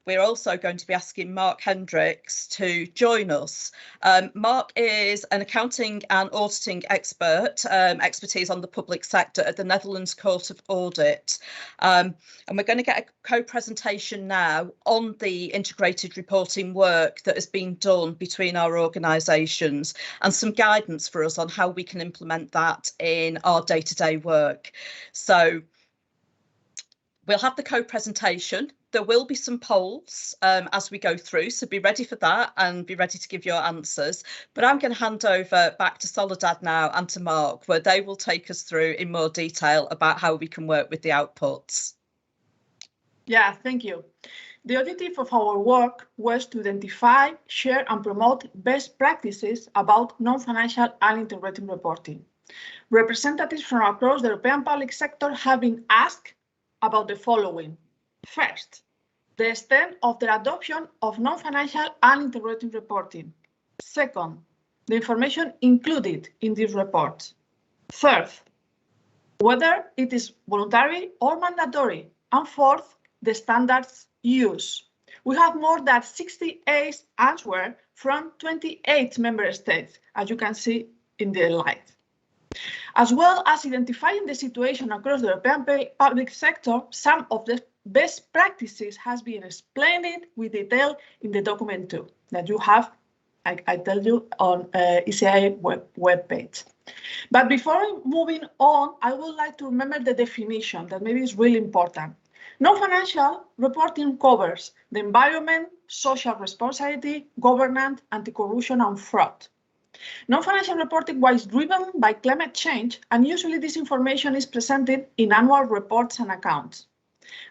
we're also going to be asking Mark Hendricks to join us. Mark is an accounting and auditing expert, expertise on the public sector at the Netherlands Court of Audit. And we're going to get a co-presentation now on the integrated reporting work that has been done between our organisations and some guidance for us on how we can implement that in our day-to-day work. So we'll have the co-presentation. There will be some polls as we go through, so be ready for that and be ready to give your answers. But I'm going to hand over back to Soledad now and to Mark, where they will take us through in more detail about how we can work with the outputs. Yeah, thank you. The objective of our work was to identify, share and promote best practices about non-financial and integrated reporting. Representatives from across the European public sector have been asked about the following. First, the extent of the adoption of non-financial and integrated reporting. Second, the information included in these reports. Third, whether it is voluntary or mandatory. And fourth, the standards used. We have more than 68 answers from 28 member states, as you can see in the slide. As well as identifying the situation across the European public sector, some of the best practices has been explained with detail in the document too, that you have, I tell you, on ECA web page. But before moving on, I would like to remember the definition that maybe is really important. Non-financial reporting covers the environment, social responsibility, governance, anti-corruption and fraud. Non-financial reporting was driven by climate change, and usually this information is presented in annual reports and accounts.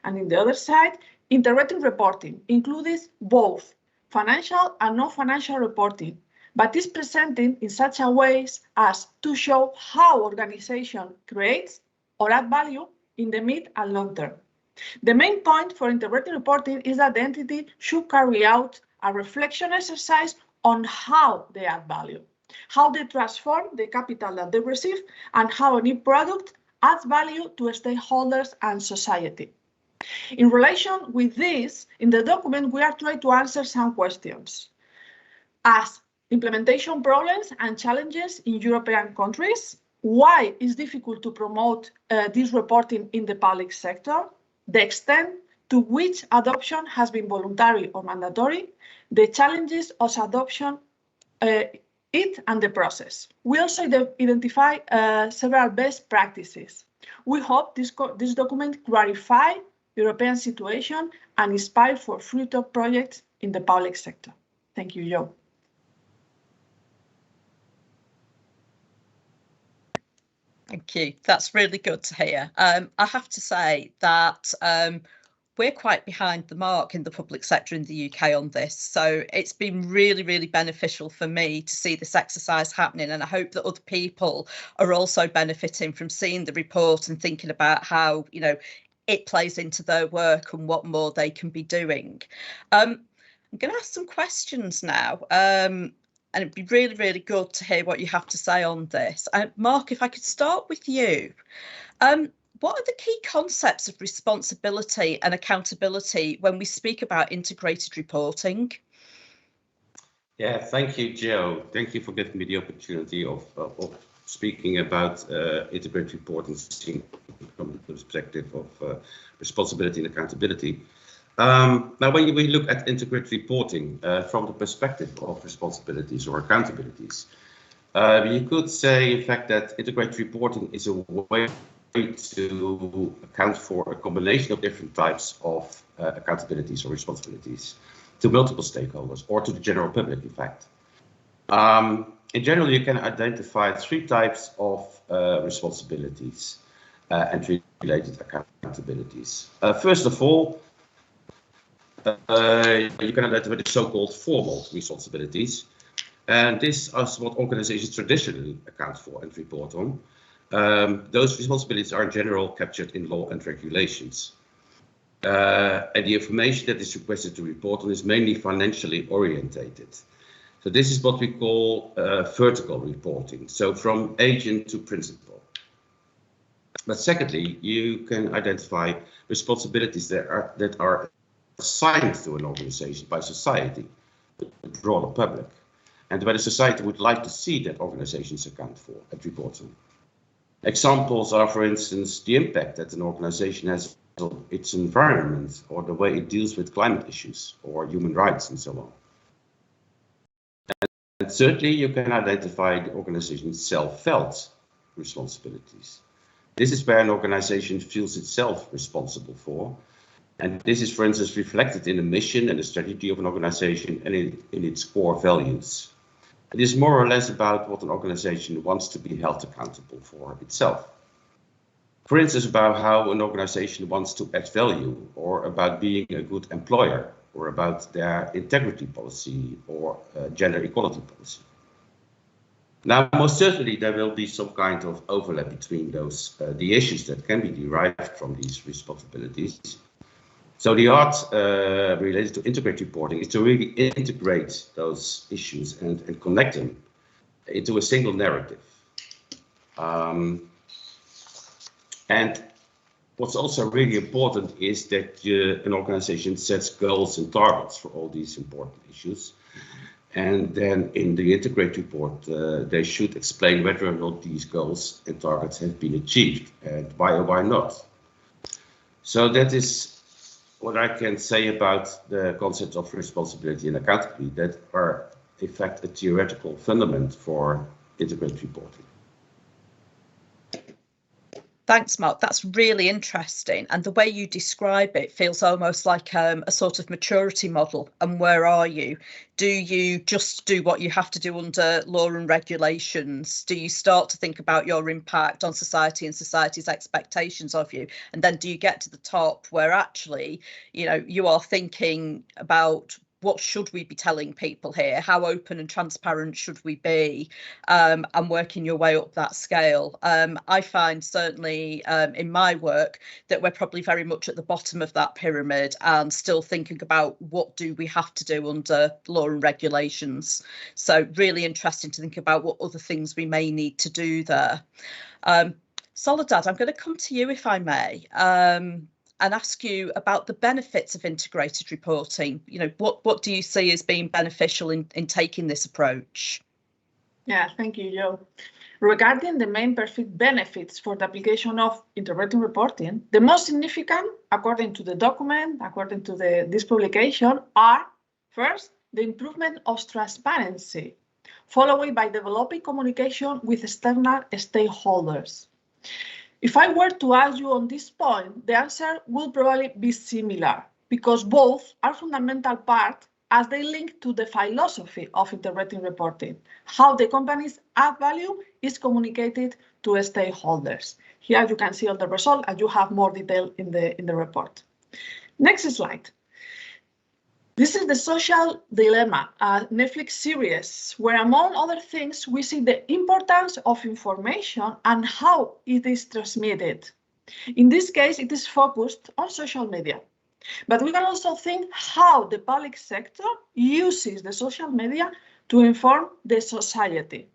And in the other side, integrated reporting includes both financial and non-financial reporting, but is presented in such a way as to show how organization creates or add value in the mid and long term. The main point for integrated reporting is that the entity should carry out a reflection exercise on how they add value, how they transform the capital that they receive, and how a new product adds value to stakeholders and society. In relation with this, in the document, we are trying to answer some questions, as implementation problems and challenges in European countries, why it's difficult to promote this reporting in the public sector, the extent to which adoption has been voluntary or mandatory, the challenges of adoption, it and the process. We also identify several best practices. We hope this document clarifies European situation and inspire for future projects in the public sector. Thank you, Joe. Thank you. That's really good to hear. I have to say that we're quite behind the mark in the public sector in the UK on this. So it's been really, really beneficial for me to see this exercise happening. And I hope that other people are also benefiting from seeing the report and thinking about how, you know, it plays into their work and what more they can be doing. I'm going to ask some questions now. And it'd be really, really good to hear what you have to say on this. Mark, if I could start with you. What are the key concepts of responsibility and accountability when we speak about integrated reporting? Yeah, thank you, Joe. Thank you for giving me the opportunity of speaking about integrated reporting from the perspective of responsibility and accountability. Now, when we look at integrated reporting from the perspective of responsibilities or accountabilities, you could say, in fact, that integrated reporting is a way to account for a combination of different types of accountabilities or responsibilities to multiple stakeholders or to the general public, in fact. In general, you can identify three types of responsibilities and related accountabilities. First of all, you can identify the so-called formal responsibilities. And this is what organizations traditionally account for and report on. Those responsibilities are in general captured in law and regulations. And the information that is requested to report on is mainly financially orientated. So this is what we call vertical reporting, so from agent to principal. But secondly, you can identify responsibilities that are assigned to an organization by society, the broader public, and whether society would like to see that organizations account for at reporting. Examples are, for instance, the impact that an organization has on its environment, or the way it deals with climate issues or human rights and so on. And certainly you can identify the organization's self-felt responsibilities. This is where an organization feels itself responsible for. And this is, for instance, reflected in the mission and the strategy of an organization and in its core values. It is more or less about what an organization wants to be held accountable for itself. For instance, about how an organization wants to add value, or about being a good employer, or about their integrity policy or gender equality policy. Now, most certainly there will be some kind of overlap between those, the issues that can be derived from these responsibilities. So the art related to integrated reporting is to really integrate those issues and connect them into a single narrative. And what's also really important is that an organization sets goals and targets for all these important issues. And then in the integrated report, they should explain whether or not these goals and targets have been achieved and why or why not. So that is what I can say about the concepts of responsibility and accountability that are in fact a theoretical fundament for integrated reporting. Thanks, Mark. That's really interesting. And the way you describe it feels almost like a sort of maturity model. And where are you? Do you just do what you have to do under law and regulations? Do you start to think about your impact on society and society's expectations of you? And then do you get to the top where actually, you know, you are thinking about what should we be telling people here? How open and transparent should we be? And working your way up that scale. I find certainly in my work that we're probably very much at the bottom of that pyramid and still thinking about what do we have to do under law and regulations. So really interesting to think about what other things we may need to do there. Soledad, I'm going to come to you if I may. And ask you about the benefits of integrated reporting. You know, what do you see as being beneficial in taking this approach? Yeah, thank you, Joe. Regarding the main perceived benefits for the application of integrated reporting, the most significant, according to the document, according to this publication, are first, the improvement of transparency, followed by developing communication with external stakeholders. If I were to ask you on this point, the answer will probably be similar, because both are fundamental part as they link to the philosophy of integrated reporting, how the company's add value is communicated to stakeholders. Here you can see all the results, and you have more detail in the report. Next slide. This is the Social Dilemma, a Netflix series where, among other things, we see the importance of information and how it is transmitted. In this case, it is focused on social media. But we can also think how the public sector uses the social media to inform the society.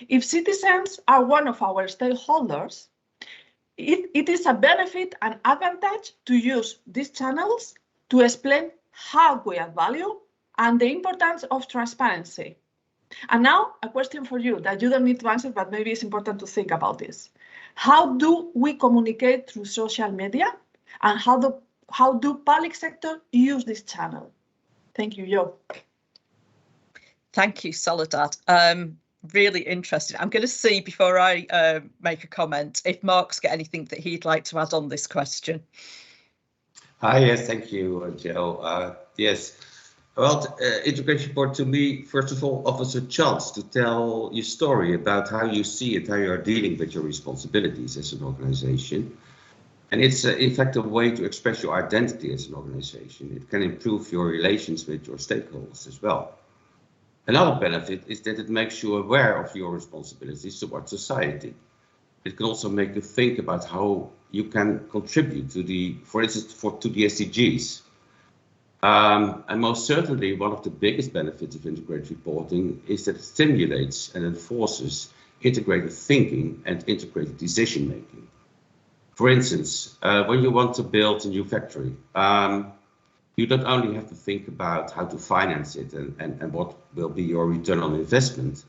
If citizens are one of our stakeholders, it is a benefit and advantage to use these channels to explain how we add value and the importance of transparency. And now a question for you that you don't need to answer, but maybe it's important to think about this. How do we communicate through social media, and how do public sector use this channel? Thank you, Jo. Thank you, Soledad. Really interesting. I'm going to see before I make a comment if Mark's got anything that he'd like to add on this question. Hi, yes, thank you, Joe. Yes, well, integrated report to me, first of all, offers a chance to tell your story about how you see it, how you are dealing with your responsibilities as an organization. And it's, in fact, a way to express your identity as an organization. It can improve your relations with your stakeholders as well. Another benefit is that it makes you aware of your responsibilities towards society. It can also make you think about how you can contribute to the, for instance, to the SDGs. And most certainly, one of the biggest benefits of integrated reporting is that it stimulates and enforces integrated thinking and integrated decision making. For instance, when you want to build a new factory, you not only have to think about how to finance it and what will be your return on investment,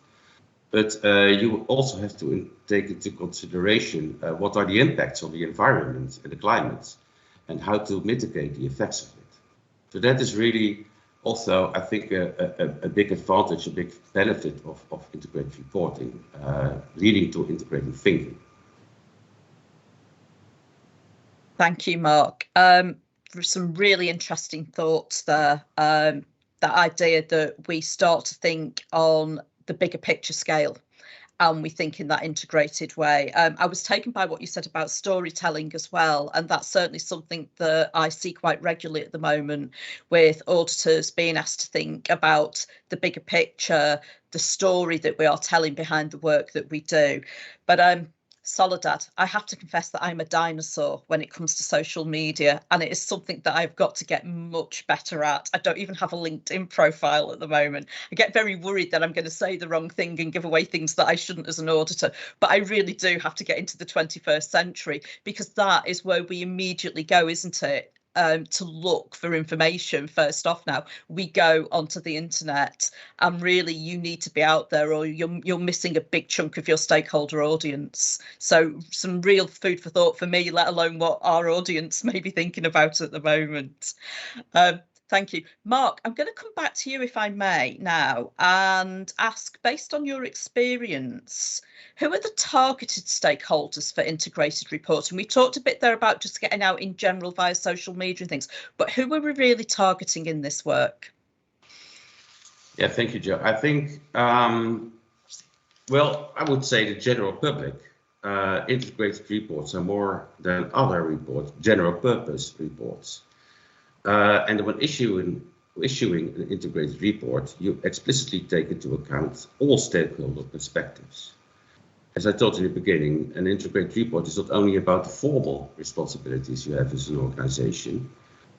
but you also have to take into consideration what are the impacts on the environment and the climate, and how to mitigate the effects of it. So that is really also, I think, a big advantage, a big benefit of integrated reporting, leading to integrated thinking. Thank you, Mark. Some really interesting thoughts there. That idea that we start to think on the bigger picture scale, and we think in that integrated way. I was taken by what you said about storytelling as well, and that's certainly something that I see quite regularly at the moment, with auditors being asked to think about the bigger picture, the story that we are telling behind the work that we do. But Soledad, I have to confess that I'm a dinosaur when it comes to social media, and it is something that I've got to get much better at. I don't even have a LinkedIn profile at the moment. I get very worried that I'm going to say the wrong thing and give away things that I shouldn't as an auditor, but I really do have to get into the 21st century, because that is where we immediately go, isn't it? To look for information first off. Now we go onto the internet, and really you need to be out there, or you're missing a big chunk of your stakeholder audience. So some real food for thought for me, let alone what our audience may be thinking about at the moment. Thank you. Mark, I'm going to come back to you, if I may, now, and ask, based on your experience, who are the targeted stakeholders for integrated reporting? We talked a bit there about just getting out in general via social media and things, but who are we really targeting in this work? Yeah, thank you, Joe. I think, well, I would say the general public. Integrated reports are more than other reports, general purpose reports. And when issuing an integrated report, you explicitly take into account all stakeholder perspectives. As I told you in the beginning, an integrated report is not only about the formal responsibilities you have as an organization,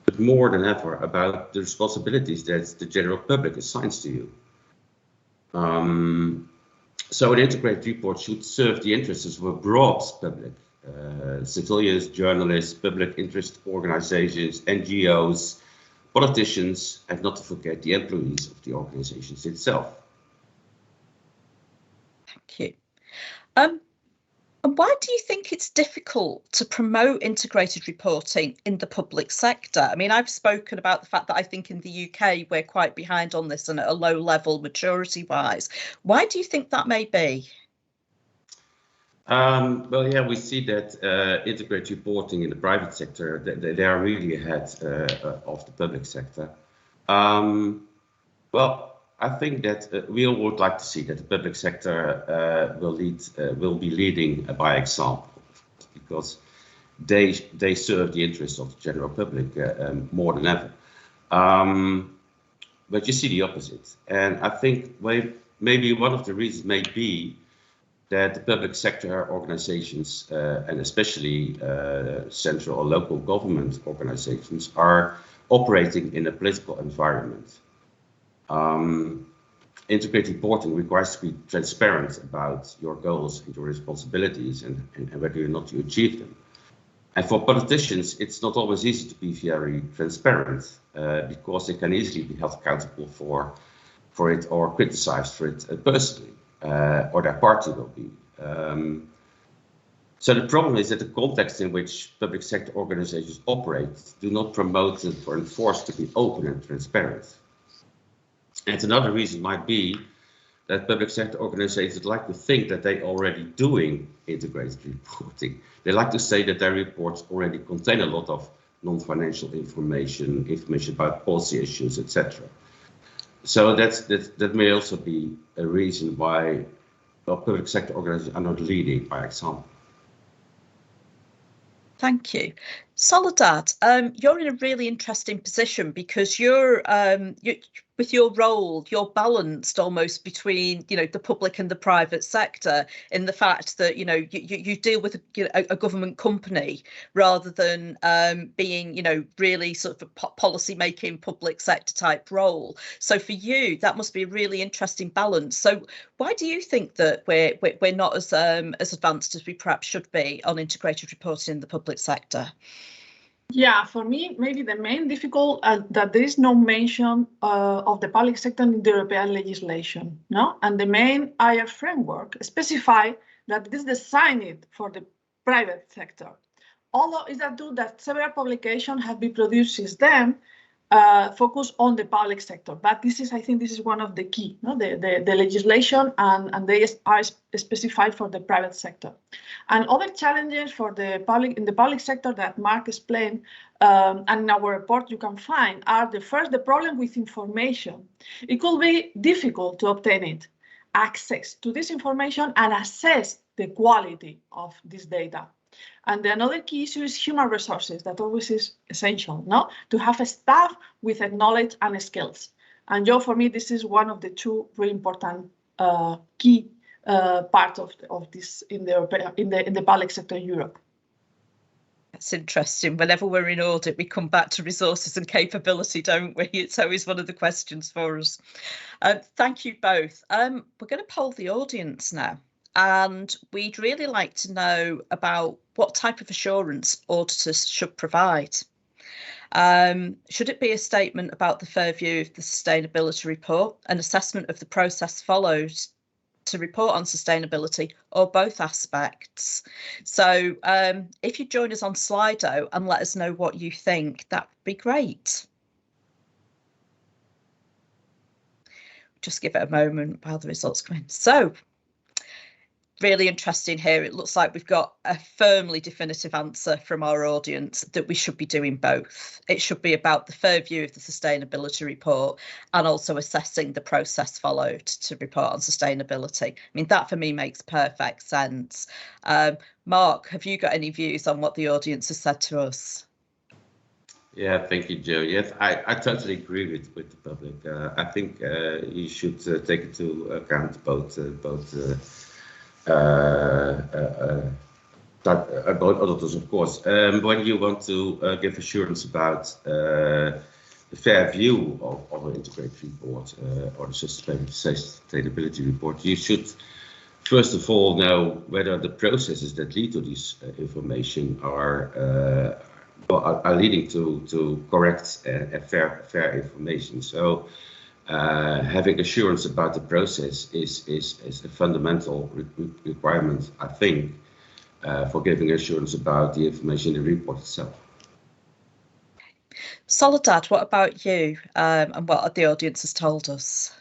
but more than ever about the responsibilities that the general public assigns to you. So an integrated report should serve the interests of a broad public. Civilians, journalists, public interest organizations, NGOs, politicians, and not to forget the employees of the organizations itself. Thank you. And why do you think it's difficult to promote integrated reporting in the public sector? I mean, I've spoken about the fact that I think in the UK we're quite behind on this and at a low level maturity-wise. Why do you think that may be? Well, yeah, we see that integrated reporting in the private sector, they are really ahead of the public sector. Well, I think that we all would like to see that the public sector will be leading by example, because they serve the interests of the general public more than ever. But you see the opposite, and I think maybe one of the reasons may be that the public sector organizations, and especially central or local government organizations, are operating in a political environment. Integrated reporting requires to be transparent about your goals and your responsibilities and whether or not you achieve them. And for politicians, it's not always easy to be very transparent because they can easily be held accountable for it or criticized for it personally. Or their party will be. So the problem is that the context in which public sector organizations operate do not promote it or enforce to be open and transparent. And another reason might be that public sector organizations like to think that they're already doing integrated reporting. They like to say that their reports already contain a lot of non-financial information about policy issues, etc. So that may also be a reason why public sector organizations are not leading by example. Thank you. Soledad, you're in a really interesting position because you're with your role, you're balanced almost between, the public and the private sector, in the fact that, you deal with a government company rather than being, really sort of a policy making public sector type role. So for you, that must be a really interesting balance. So why do you think that we're not as advanced as we perhaps should be on integrated reporting in the public sector? Yeah, for me, maybe the main difficult that there is no mention of the public sector in the European legislation, no? And the main IR framework specify that it is designed for the private sector. Although it's true that several publications have been produced since then, focus on the public sector. But this is, I think, this is one of the key, no? The legislation and they are specified for the private sector. And other challenges for the public in the public sector that Mark explained, and in our report you can find are the problem with information. It could be difficult to obtain it, access to this information and assess the quality of this data. And another key issue is human resources, that always is essential, no? To have a staff with a knowledge and skills. And Joe, for me, this is one of the two really important key part of this in the public sector in Europe. That's interesting. Whenever we're in audit, we come back to resources and capability, don't we? It's always one of the questions for us. Thank you both. We're going to poll the audience now. And we'd really like to know about what type of assurance auditors should provide. Should it be a statement about the fair view of the sustainability report, an assessment of the process followed to report on sustainability, or both aspects? So if you join us on Slido and let us know what you think, that would be great. Just give it a moment while the results come in. So, really interesting here. It looks like we've got a firmly definitive answer from our audience that we should be doing both. It should be about the fair view of the sustainability report and also assessing the process followed to report on sustainability. I mean, that for me makes perfect sense. Mark, have you got any views on what the audience has said to us? Yeah, thank you, Joe. Yes, I totally agree with the public. I think you should take into account both auditors, of course. When you want to give assurance about the fair view of an integrated report or the sustainability report, you should first of all know whether the processes that lead to this information are leading to correct and fair information. So having assurance about the process is a fundamental requirement, I think, for giving assurance about the information in the report itself. Soledad, what about you and what the audience has told us?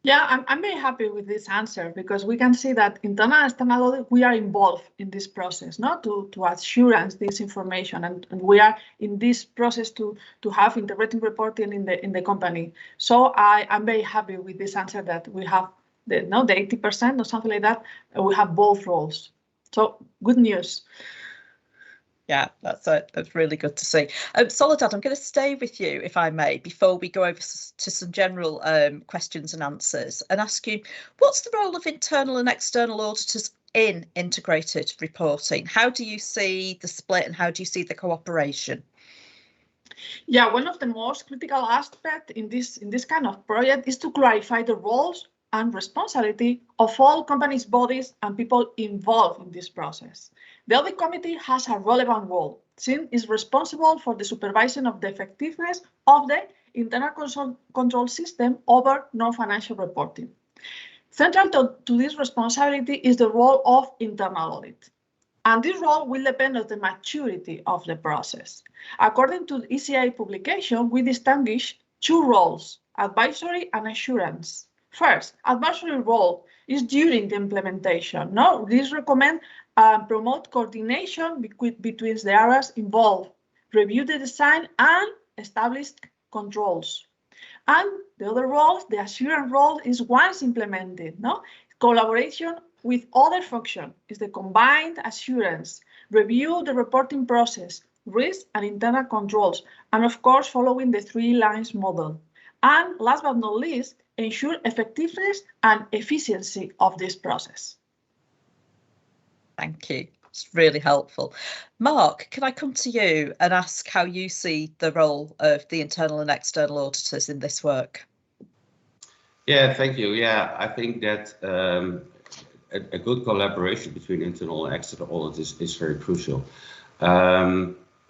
Yeah, I'm very happy with this answer because we can see that internal and external audit, we are involved in this process, not to assurance this information, and we are in this process to have integrated reporting in the company. So I'm very happy with this answer that we have the 80% or something like that. We have both roles. So good news. Yeah, that's really good to see. Soledad, I'm going to stay with you, if I may, before we go over to some general questions and answers, and ask you, what's the role of internal and external auditors in integrated reporting? How do you see the split and how do you see the cooperation? Yeah, one of the most critical aspects in this kind of project is to clarify the roles and responsibility of all companies, bodies, and people involved in this process. The audit committee has a relevant role, since it's responsible for the supervision of the effectiveness of the internal control system over non-financial reporting. Central to this responsibility is the role of internal audit. And this role will depend on the maturity of the process. According to the ECI publication, we distinguish two roles, advisory and assurance. First, advisory role is during the implementation. No, this recommend promote coordination between the areas involved, review the design and establish controls. And the other role, the assurance role, is once implemented. No, collaboration with other functions is the combined assurance, review the reporting process, risk and internal controls, and of course following the 3 lines model. And last but not least, ensure effectiveness and efficiency of this process. Thank you. It's really helpful. Mark, can I come to you and ask how you see the role of the internal and external auditors in this work? Yeah, thank you. Yeah, I think that a good collaboration between internal and external auditors is very crucial.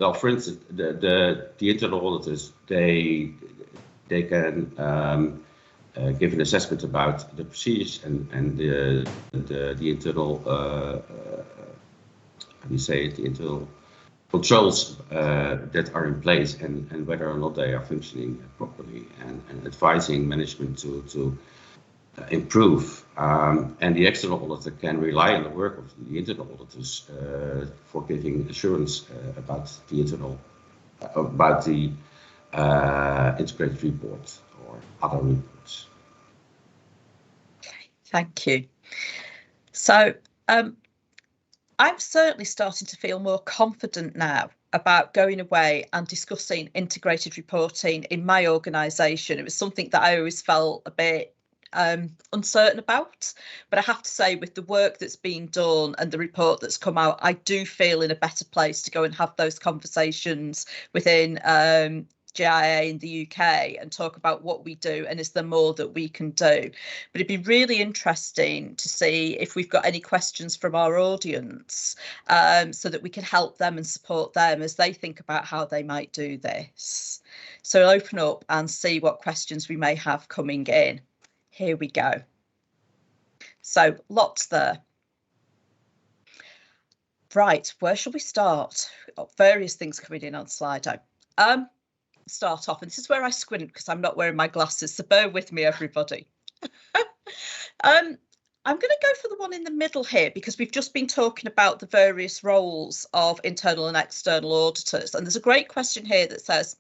well, for instance, the internal auditors, they can give an assessment about the procedures and the internal how do you say it, the internal controls that are in place, and whether or not they are functioning properly, and advising management to improve. And the external auditor can rely on the work of the internal auditors for giving assurance about the integrated report or other reports. Okay, thank you. So I'm certainly starting to feel more confident now about going away and discussing integrated reporting in my organisation. It was something that I always felt a bit uncertain about, but I have to say, with the work that's been done and the report that's come out, I do feel in a better place to go and have those conversations within GIA in the UK and talk about what we do and is there more that we can do. But it'd be really interesting to see if we've got any questions from our audience, so that we can help them and support them as they think about how they might do this. So I'll open up and see what questions we may have coming in. Here we go. So lots there. Right, where shall we start? We've got various things coming in on Slido. Start off, and this is where I squint because I'm not wearing my glasses, so bear with me, everybody. I'm going to go for the one in the middle here because we've just been talking about the various roles of internal and external auditors, and there's a great question here that says,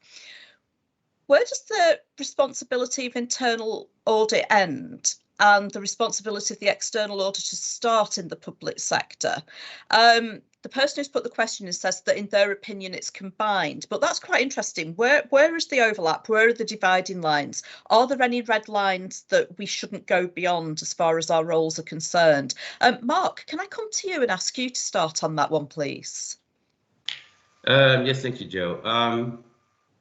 where does the responsibility of internal audit end and the responsibility of the external auditors start in the public sector? The person who's put the question in says that in their opinion it's combined, but that's quite interesting. Where is the overlap? Where are the dividing lines? Are there any red lines that we shouldn't go beyond as far as our roles are concerned? Mark, can I come to you and ask you to start on that one, please? Yes, thank you, Jo.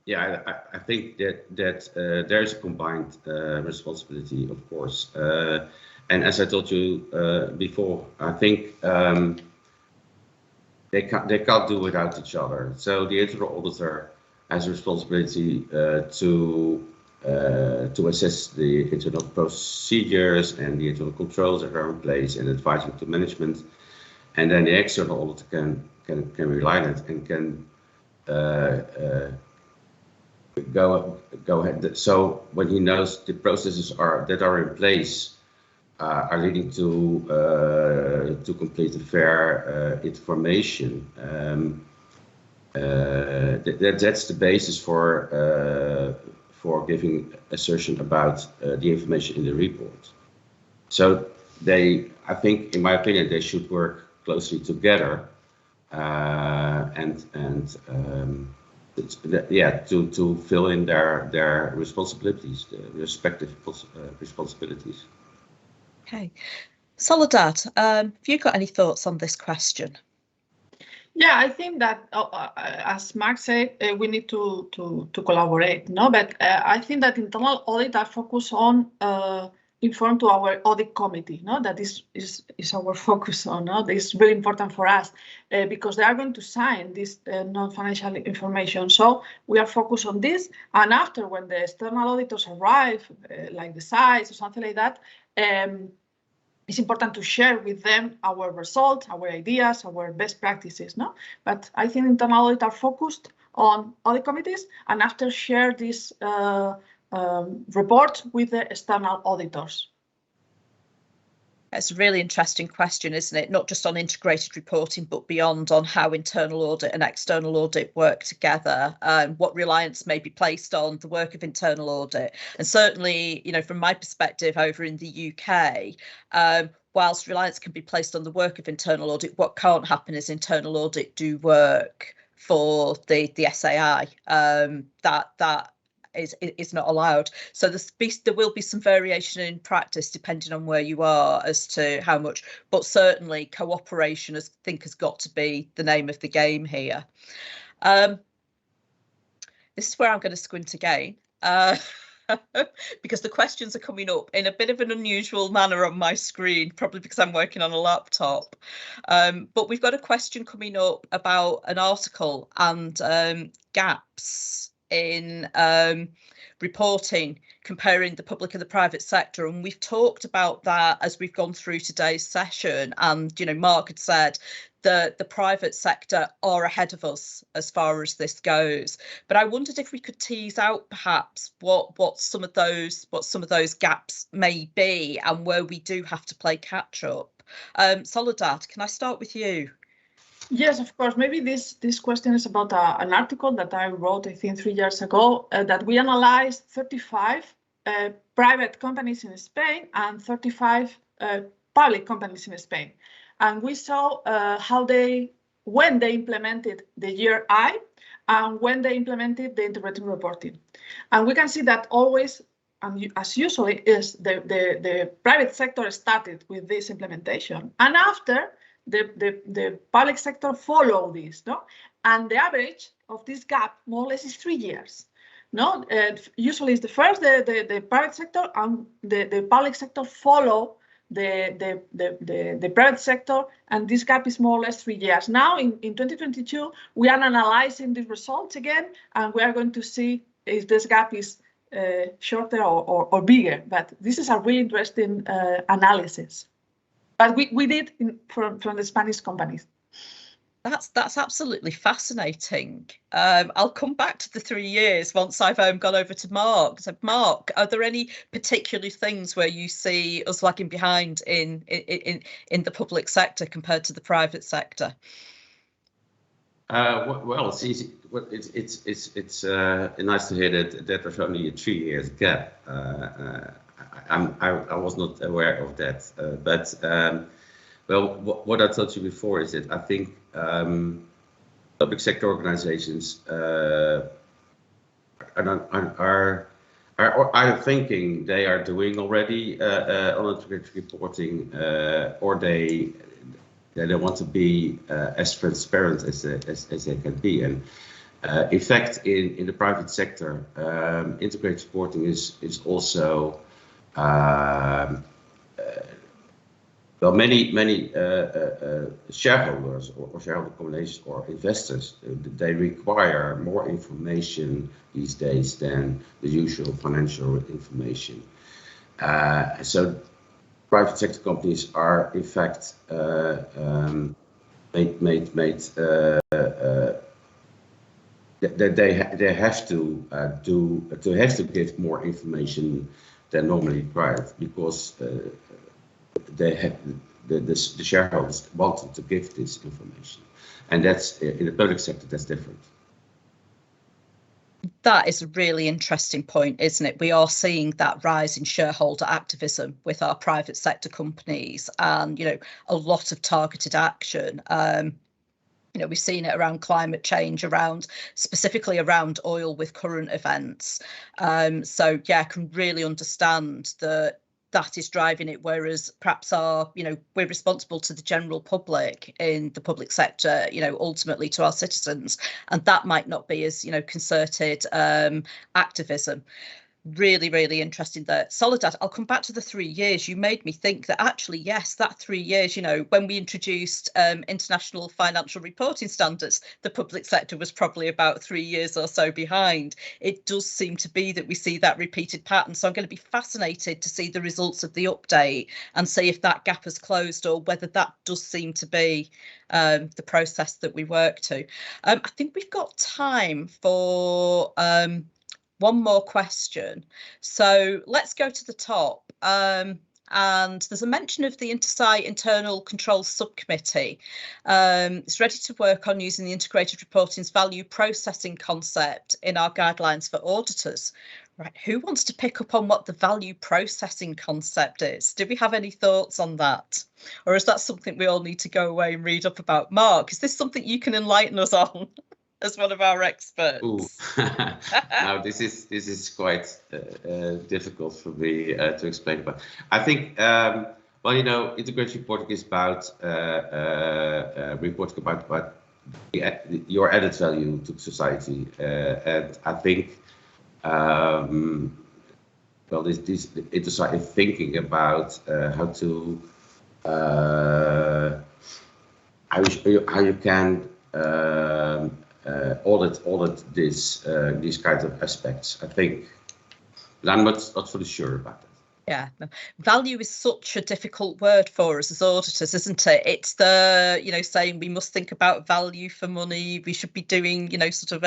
Yeah, I think that there's a combined responsibility, of course. And as I told you before, I think they can't do without each other. So the internal auditor has a responsibility to assess the internal procedures and the internal controls that are in place and advising to management. And then the external auditor can rely on it and can go ahead. So when he knows the processes that are in place are leading to complete and fair information, that's the basis for giving assertion about the information in the report. So I think, in my opinion, they should work closely together to fill in their responsibilities, the respective responsibilities. Okay, Soledad, have you got any thoughts on this question? Yeah, I think that as Mark said, we need to collaborate. No, but I think that internal audit are focused on inform to our audit committee. No, that is our focus on. No, this is very important for us because they are going to sign this non-financial information. So we are focused on this, and after, when the external auditors arrive, like the sites or something like that, it's important to share with them our results, our ideas, our best practices. No, but I think internal audit are focused on audit committees, and after share this report with the external auditors. It's a really interesting question, isn't it? Not just on integrated reporting, but beyond, on how internal audit and external audit work together, and what reliance may be placed on the work of internal audit. And certainly, you know, from my perspective over in the UK, whilst reliance can be placed on the work of internal audit, what can't happen is internal audit do work for the SAI. That is not allowed. So there will be some variation in practice depending on where you are as to how much, but certainly cooperation, I think, has got to be the name of the game here. This is where I'm going to squint again. because the questions are coming up in a bit of an unusual manner on my screen, probably because I'm working on a laptop. But we've got a question coming up about an article and gaps in reporting comparing the public and the private sector, and we've talked about that as we've gone through today's session. And Mark had said that the private sector are ahead of us as far as this goes, but I wondered if we could tease out perhaps what some of those gaps may be and where we do have to play catch up. Soledad, can I start with you? Yes, of course. Maybe this question is about an article that I wrote, I think 3 years ago, that we analyzed 35 private companies in Spain and 35 public companies in Spain. And we saw when they implemented the year I and when they implemented the integrated reporting. And we can see that always, as usually, is the private sector started with this implementation. And after, the public sector follow this, no? And the average of this gap more or less is 3 years. No, usually it's the first the private sector and the public sector follow the private sector, and this gap is more or less 3 years. Now in 2022 we are analyzing the results again, and we are going to see if this gap is shorter or bigger. But this is a really interesting analysis. But we did from the Spanish companies. That's absolutely fascinating. I'll come back to the 3 years once I've gone over to Mark. So, Mark, are there any particular things where you see us lagging behind in the public sector compared to the private sector? Well, it's easy. It's nice to hear that there's only a 3 years gap. I was not aware of that, but well, what I told you before is that I think public sector organizations are thinking they are doing already on integrated reporting, or they want to be as transparent as they can be. And in fact, in the private sector, integrated reporting is also well, many shareholders or shareholder combinations or investors, they require more information these days than the usual financial information. So private sector companies are in fact they have to give more information than normally required, because the shareholders wanted to give this information, and that's in the public sector. That's different. That is a really interesting point, isn't it? We are seeing that rise in shareholder activism with our private sector companies, and a lot of targeted action. We've seen it around climate change, specifically around oil with current events. So yeah, I can really understand that is driving it, whereas perhaps we're responsible to the general public in the public sector, ultimately to our citizens, and that might not be as concerted activism. Really, really interesting there. Soledad, I'll come back to the 3 years. You made me think that actually, yes, that 3 years, when we introduced international financial reporting standards, the public sector was probably about 3 years or so behind. It does seem to be that we see that repeated pattern. So I'm going to be fascinated to see the results of the update and see if that gap has closed, or whether that does seem to be the process that we work to. I think we've got time for one more question. So let's go to the top. And there's a mention of the InterSci Internal Control Subcommittee. It's ready to work on using the integrated reporting's value processing concept in our guidelines for auditors. Right, who wants to pick up on what the value processing concept is? Do we have any thoughts on that? Or is that something we all need to go away and read up about? Mark, is this something you can enlighten us on as one of our experts? Ooh. Now this is quite difficult for me to explain about. I think well, integrated reporting is about reporting about your added value to society, and I think well, this interactive thinking about how to how you can audit these kind of aspects, I think. But I'm not fully sure about that. Yeah, value is such a difficult word for us as auditors, isn't it? It's the, saying we must think about value for money. We should be doing, sort of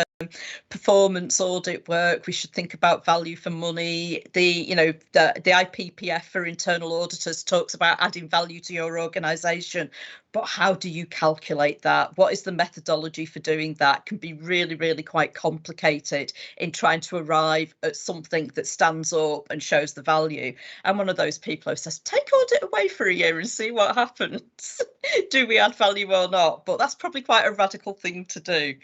performance audit work. We should think about value for money. The IPPF for internal auditors talks about adding value to your organisation. But how do you calculate that? What is the methodology for doing that? Can be really, really quite complicated in trying to arrive at something that stands up and shows the value. I'm one of those people who says, take audit away for a year and see what happens. Do we add value or not? But that's probably quite a radical thing to do.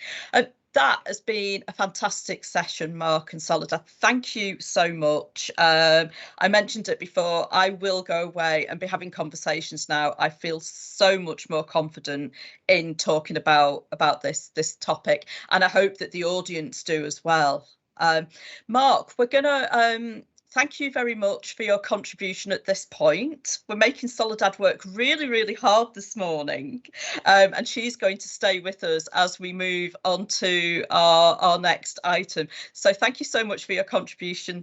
That has been a fantastic session, Mark and Soledad. Thank you so much. I mentioned it before. I will go away and be having conversations now. I feel so much more confident in talking about this topic, and I hope that the audience do as well. Mark, we're gonna thank you very much for your contribution at this point. We're making Soledad work really, really hard this morning, and she's going to stay with us as we move on to our next item. So thank you so much for your contribution